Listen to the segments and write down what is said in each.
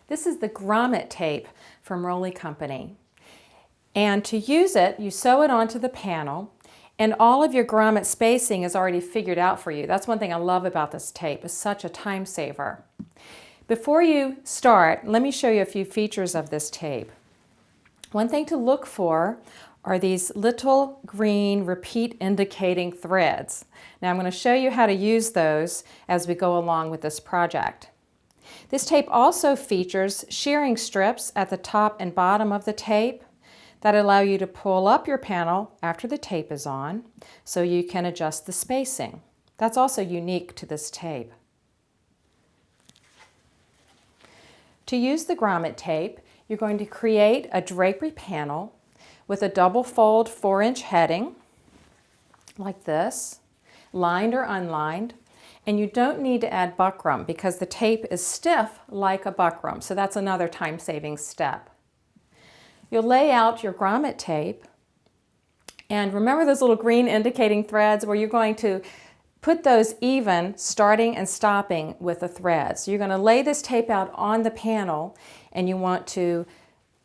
This is the grommet tape from Rolly Company. And to use it, you sew it onto the panel, and all of your grommet spacing is already figured out for you. That's one thing I love about this tape. It's such a time saver. Before you start, let me show you a few features of this tape. One thing to look for are these little green repeat indicating threads. Now I'm going to show you how to use those as we go along with this project. This tape also features shearing strips at the top and bottom of the tape that allow you to pull up your panel after the tape is on so you can adjust the spacing. That's also unique to this tape. To use the grommet tape, you're going to create a drapery panel with a double fold 4-inch heading like this, lined or unlined. And you don't need to add buckram because the tape is stiff like a buckram, so that's another time-saving step. You'll lay out your grommet tape, and remember those little green indicating threads where you're going to put those even, starting and stopping with the threads. So you're going to lay this tape out on the panel, and you want to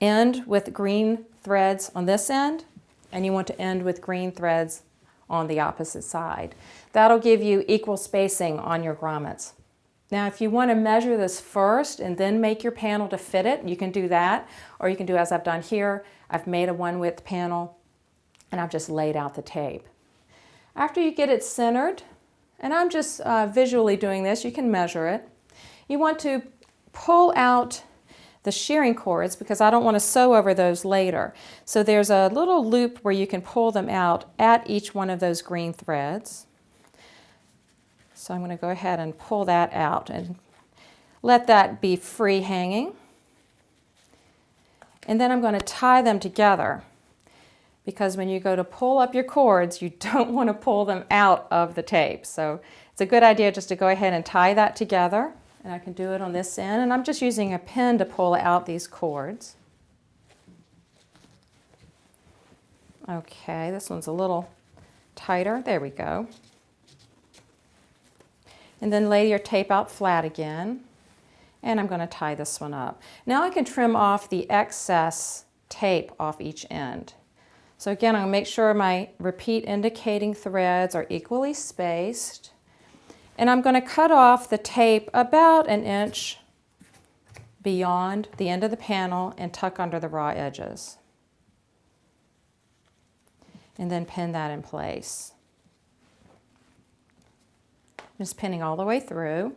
end with green threads on this end, and you want to end with green threads on the opposite side. That'll give you equal spacing on your grommets. Now if you want to measure this first and then make your panel to fit it, you can do that, or you can do as I've done here. I've made a 1-width panel and I've just laid out the tape. After you get it centered, and I'm just visually doing this, you can measure it. You want to pull out the shearing cords because I don't want to sew over those later. So there's a little loop where you can pull them out at each one of those green threads. So I'm going to go ahead and pull that out and let that be free hanging. And then I'm going to tie them together because when you go to pull up your cords, you don't want to pull them out of the tape. So it's a good idea just to go ahead and tie that together. And I can do it on this end, and I'm just using a pin to pull out these cords. Okay, this one's a little tighter. There we go. And then lay your tape out flat again, and I'm going to tie this one up. Now I can trim off the excess tape off each end. So again, I'm going to make sure my repeat indicating threads are equally spaced. And I'm going to cut off the tape about 1 inch beyond the end of the panel and tuck under the raw edges. And then pin that in place. Just pinning all the way through.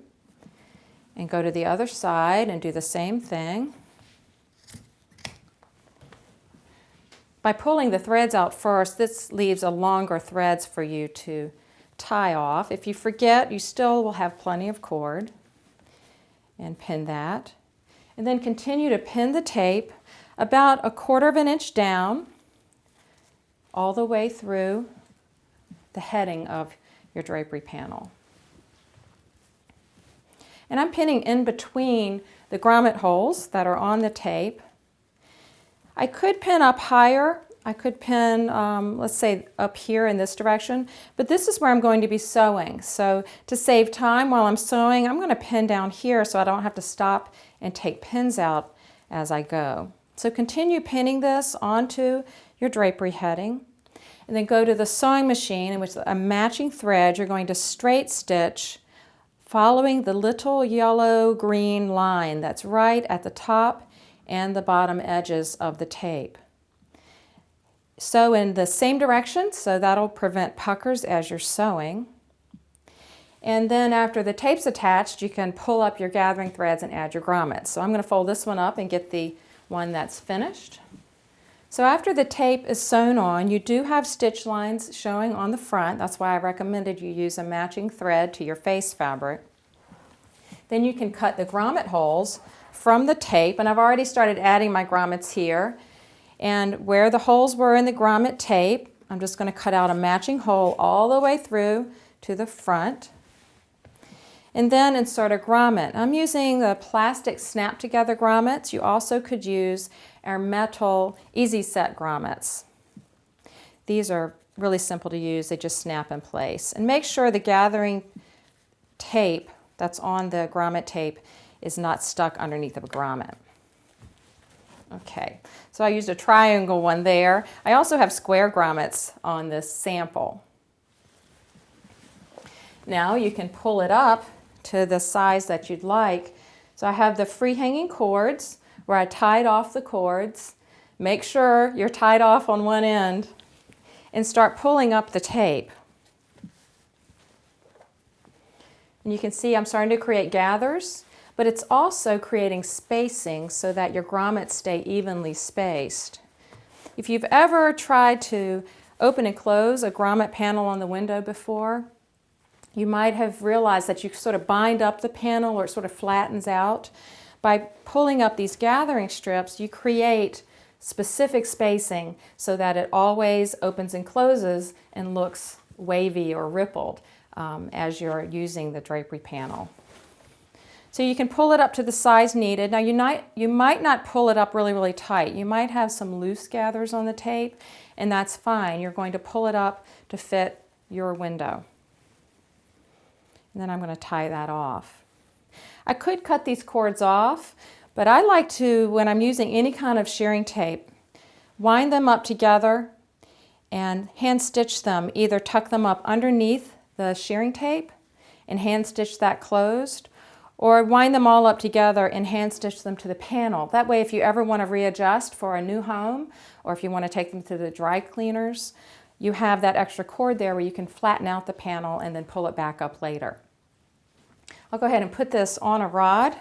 And go to the other side and do the same thing. By pulling the threads out first, this leaves a longer threads for you to tie off. If you forget, you still will have plenty of cord. And pin that. And then continue to pin the tape about 1/4 inch down all the way through the heading of your drapery panel. And I'm pinning in between the grommet holes that are on the tape. I could pin up higher. I could pin, let's say, up here in this direction, but this is where I'm going to be sewing. So to save time while I'm sewing, I'm going to pin down here so I don't have to stop and take pins out as I go. So continue pinning this onto your drapery heading, and then go to the sewing machine, in which a matching thread you're going to straight stitch following the little yellow-green line that's right at the top and the bottom edges of the tape. Sew in the same direction, so that'll prevent puckers as you're sewing. And then after the tape's attached, you can pull up your gathering threads and add your grommets. So I'm going to fold this one up and get the one that's finished. So after the tape is sewn on, you do have stitch lines showing on the front. That's why I recommended you use a matching thread to your face fabric. Then you can cut the grommet holes from the tape, and I've already started adding my grommets here. And where the holes were in the grommet tape, I'm just going to cut out a matching hole all the way through to the front. And then insert a grommet. I'm using the plastic snap together grommets. You also could use our metal easy set grommets. These are really simple to use. They just snap in place. And make sure the gathering tape that's on the grommet tape is not stuck underneath of a grommet. Okay, so I used a triangle one there. I also have square grommets on this sample. Now you can pull it up to the size that you'd like. So I have the free hanging cords where I tied off the cords. Make sure you're tied off on one end and start pulling up the tape. And you can see I'm starting to create gathers, but it's also creating spacing so that your grommets stay evenly spaced. If you've ever tried to open and close a grommet panel on the window before, you might have realized that you sort of bind up the panel or it sort of flattens out. By pulling up these gathering strips, you create specific spacing so that it always opens and closes and looks wavy or rippled as you're using the drapery panel. So you can pull it up to the size needed. Now you might not pull it up really, really tight. You might have some loose gathers on the tape, and that's fine. You're going to pull it up to fit your window. And then I'm going to tie that off. I could cut these cords off, but I like to, when I'm using any kind of shearing tape, wind them up together and hand stitch them. Either tuck them up underneath the shearing tape and hand stitch that closed, or wind them all up together and hand stitch them to the panel. That way, if you ever want to readjust for a new home, or if you want to take them to the dry cleaners, you have that extra cord there where you can flatten out the panel and then pull it back up later. I'll go ahead and put this on a rod,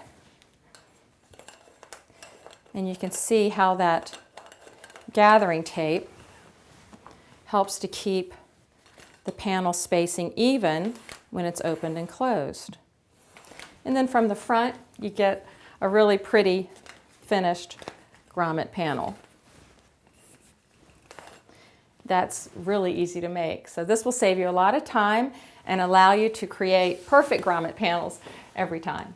and you can see how that gathering tape helps to keep the panel spacing even when it's opened and closed. And then from the front, you get a really pretty finished grommet panel. That's really easy to make. So this will save you a lot of time and allow you to create perfect grommet panels every time.